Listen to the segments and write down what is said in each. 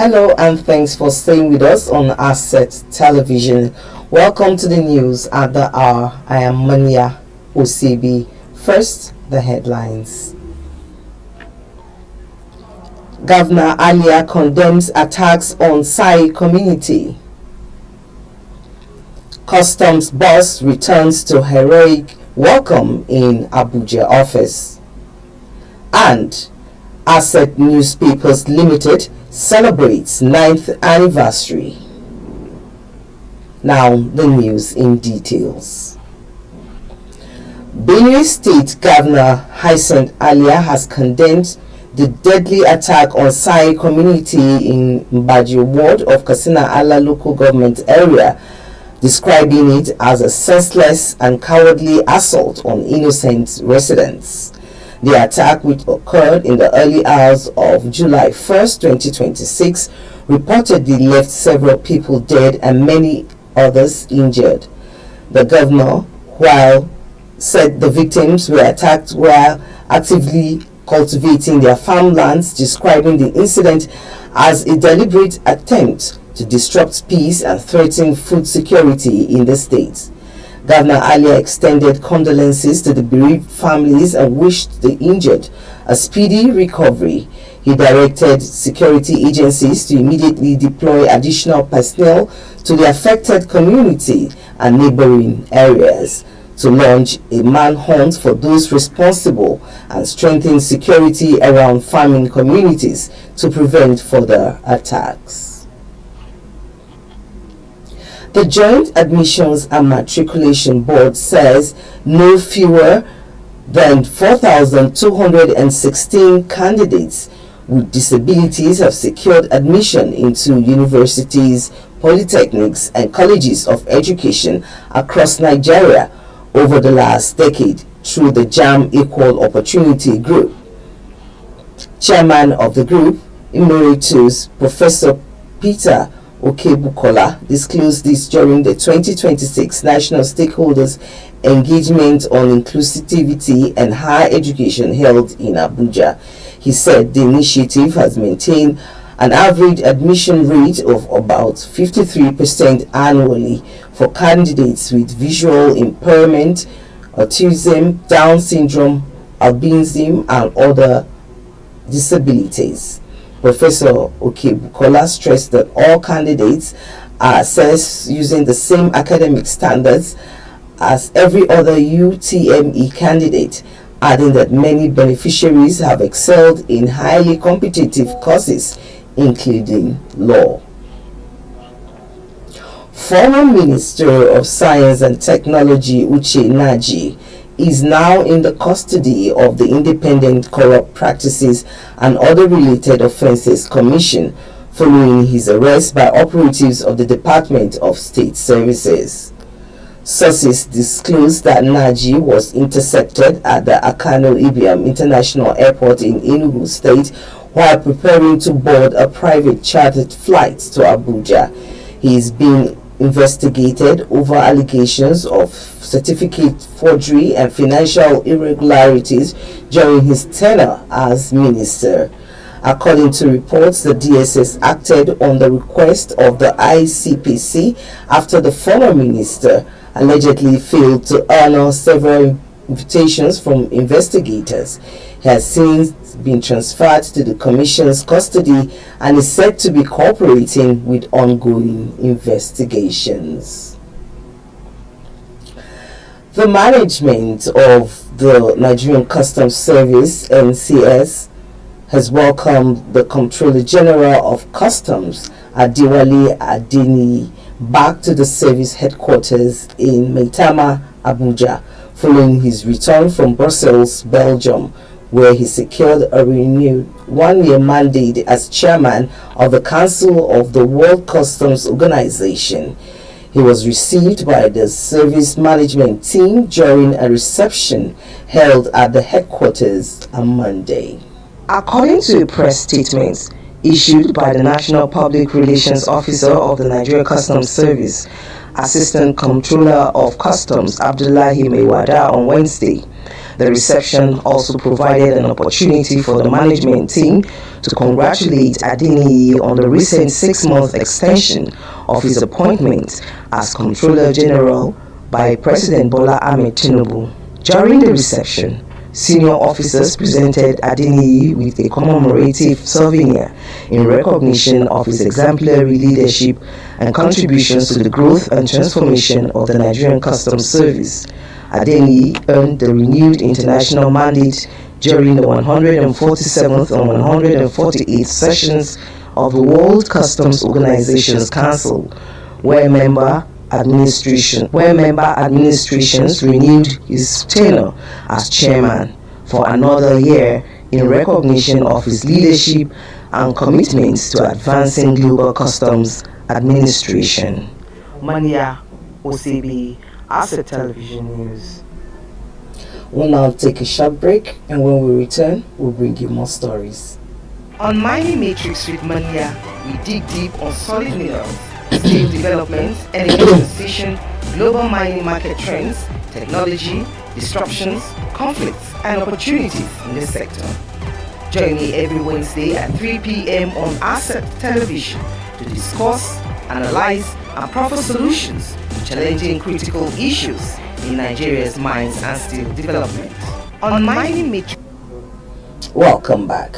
Hello and thanks for staying with us on Asset Television. Welcome to the news at the hour. I am Mania OCB. First, the headlines. Governor ALIA condemns attacks on SAAI community. Customs boss returns to heroic welcome in Abuja office. And Asset Newspapers Limited celebrates 9th anniversary. Now the news in details. Benue State Governor Hyacinth Alia has condemned the deadly attack on SAAI community in Mbaji ward of Katsina Ala local government area, describing it as a senseless and cowardly assault on innocent residents. The attack, which occurred in the early hours of July 1st, 2026, reportedly left several people dead and many others injured. The governor, while said the victims were attacked while actively cultivating their farmlands, describing the incident as a deliberate attempt to disrupt peace and threaten food security in the state. Governor Alia extended condolences to the bereaved families and wished the injured a speedy recovery. He directed security agencies to immediately deploy additional personnel to the affected community and neighboring areas to launch a manhunt for those responsible and strengthen security around farming communities to prevent further attacks. The Joint Admissions and Matriculation Board says no fewer than 4,216 candidates with disabilities have secured admission into universities, polytechnics, and colleges of education across Nigeria over the last decade through the JAM Equal Opportunity Group. Chairman of the group, Emeritus Professor Peter Okebukola, disclosed this during the 2026 National Stakeholders Engagement on Inclusivity and Higher Education held in Abuja. He said the initiative has maintained an average admission rate of about 53% annually for candidates with visual impairment, autism, Down syndrome, albinism, and other disabilities. Professor Okebukola stressed that all candidates are assessed using the same academic standards as every other UTME candidate, adding that many beneficiaries have excelled in highly competitive courses, including law. Former Minister of Science and Technology Uche Naji is now in the custody of the Independent Corrupt Practices and Other Related Offences Commission following his arrest by operatives of the Department of State Services. Sources disclosed that Naji was intercepted at the Akano Ibiam International Airport in Enugu State while preparing to board a private chartered flight to Abuja. He is being investigated over allegations of certificate forgery and financial irregularities during his tenure as minister. According to reports, the DSS acted on the request of the ICPC after the former minister allegedly failed to honor several invitations from investigators. He has since been transferred to the Commission's custody and is said to be cooperating with ongoing investigations. The management of the Nigerian Customs Service (NCS) has welcomed the Comptroller General of Customs, Adewale Adeniyi, back to the service headquarters in Maitama, Abuja, following his return from Brussels, Belgium, where he secured a renewed one-year mandate as chairman of the Council of the World Customs Organization. He was received by the service management team during a reception held at the headquarters on Monday. According to a press statement issued by the National Public Relations Officer of the Nigerian Customs Service, Assistant Comptroller of Customs Abdullahi Mewada, on Wednesday, The reception also provided an opportunity for the management team to congratulate Adeniyi on the recent 6-month extension of his appointment as Comptroller General by President Bola Ahmed Tinubu. During the reception, senior officers presented Adeniyi with a commemorative souvenir in recognition of his exemplary leadership and contributions to the growth and transformation of the Nigerian Customs Service. Adeniyi earned the renewed international mandate during the 147th and 148th sessions of the World Customs Organization's Council, where member administrations renewed his tenure as chairman for another year in recognition of his leadership and commitments to advancing global customs administration. Mania OCB, Asset Television News. We'll now take a short break, and when we return, we'll bring you more stories. On Mining Matrix with Mania, we dig deep on solid minerals, skill development, energy transition, global mining market trends, technology, disruptions, conflicts, and opportunities in this sector. Join me every Wednesday at 3 p.m. on Asset Television to discuss, analyze, and proffer solutions to challenging critical issues in Nigeria's mines and steel development. On Mining Matrix. Welcome back.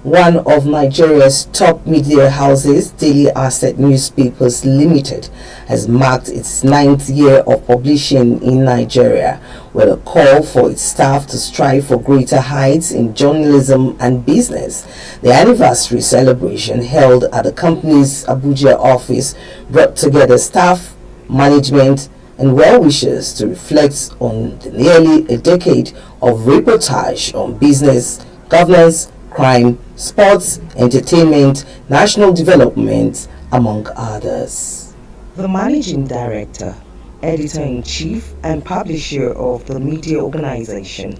One of Nigeria's top media houses, Daily Asset Newspapers Limited, has marked its 9th year of publishing in Nigeria, with a call for its staff to strive for greater heights in journalism and business. The anniversary celebration held at the company's Abuja office brought together staff, management, and well-wishers to reflect on the nearly a decade of reportage on business, governance, crime, sports, entertainment, national development, among others. The managing director, editor-in-chief, and publisher of the media organization,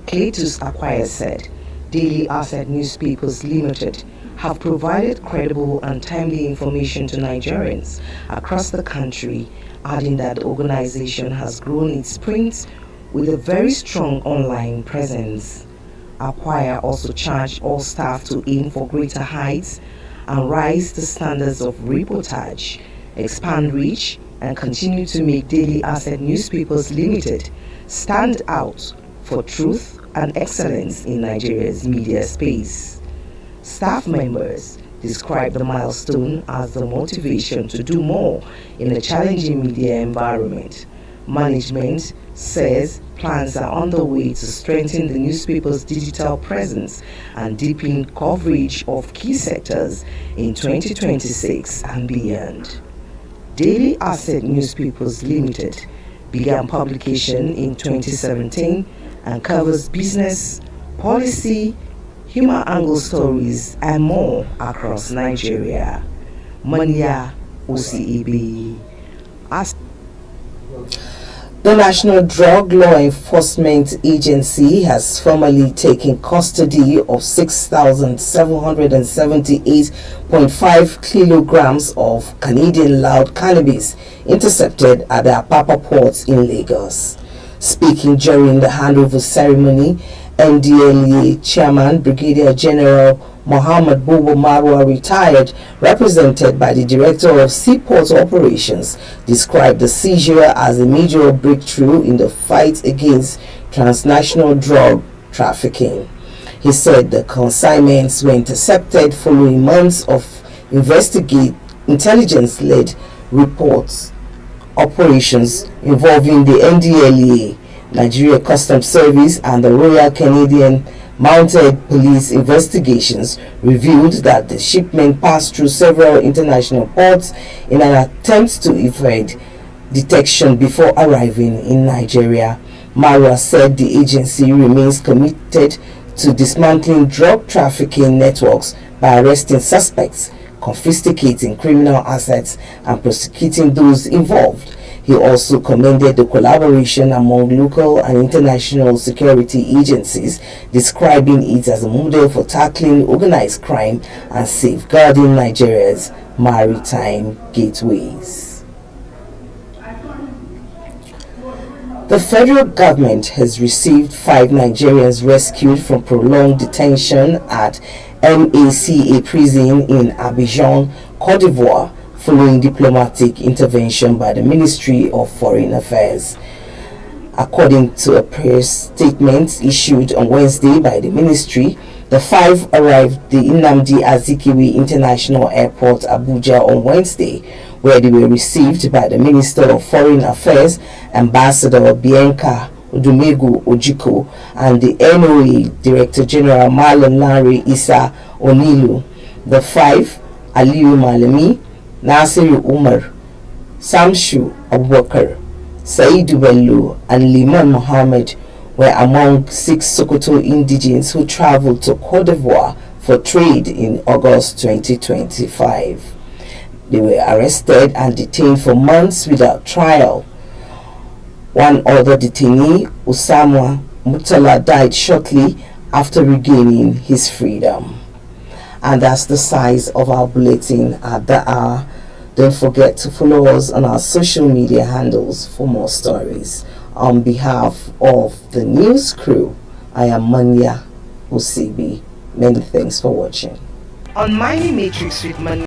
Cletus Acquire, said Daily Asset Newspapers Limited have provided credible and timely information to Nigerians across the country, adding that the organization has grown its print with a very strong online presence. Acquire also charged all staff to aim for greater heights and rise the standards of reportage, expand reach, and continue to make Daily Asset Newspapers Limited stand out for truth and excellence in Nigeria's media space. Staff members described the milestone as the motivation to do more in a challenging media environment. Management says plans are underway to strengthen the newspaper's digital presence and deepen coverage of key sectors in 2026 and beyond. Daily Asset Newspapers Limited began publication in 2017 and covers business, policy, human angle stories, and more across Nigeria. Mania OCEB. The National Drug Law Enforcement Agency has formally taken custody of 6,778.5 kilograms of Canadian loud cannabis intercepted at the Apapa port in Lagos. Speaking during the handover ceremony, NDLEA Chairman Brigadier General Mohammed Bobo Marwa, retired, represented by the Director of Seaport Operations, described the seizure as a major breakthrough in the fight against transnational drug trafficking. He said the consignments were intercepted following months of intelligence-led reports operations involving the NDLEA, Nigeria Customs Service, and the Royal Canadian Mounted Police. Investigations revealed that the shipment passed through several international ports in an attempt to evade detection before arriving in Nigeria. Marwa said the agency remains committed to dismantling drug trafficking networks by arresting suspects, confiscating criminal assets, and prosecuting those involved. He also commended the collaboration among local and international security agencies, describing it as a model for tackling organized crime and safeguarding Nigeria's maritime gateways. The federal government has received 5 Nigerians rescued from prolonged detention at SAAI prison in Abidjan, Cote d'Ivoire, following diplomatic intervention by the Ministry of Foreign Affairs. According to a press statement issued on Wednesday by the ministry, the 5 arrived at the Nnamdi Azikiwe International Airport, Abuja, on Wednesday, where they were received by the Minister of Foreign Affairs, Ambassador Bianca Odumegu Ojiko, and the NOA Director General Malam Lanre Issa Onilu. The 5, Aliyu Malami, Nasiru Umar, Samshu Abubakar, Saidu Bello, and Liman Mohammed were among 6 Sokoto indigenes who traveled to Cote d'Ivoire for trade in August 2025. They were arrested and detained for months without trial. One other detainee, Usama Mutala, died shortly after regaining his freedom. And that's the size of our bulletin at the hour. Don't forget to follow us on our social media handles for more stories. On behalf of the news crew, I am Manya Osibi. Many thanks for watching. On Mining Matrix with Manya.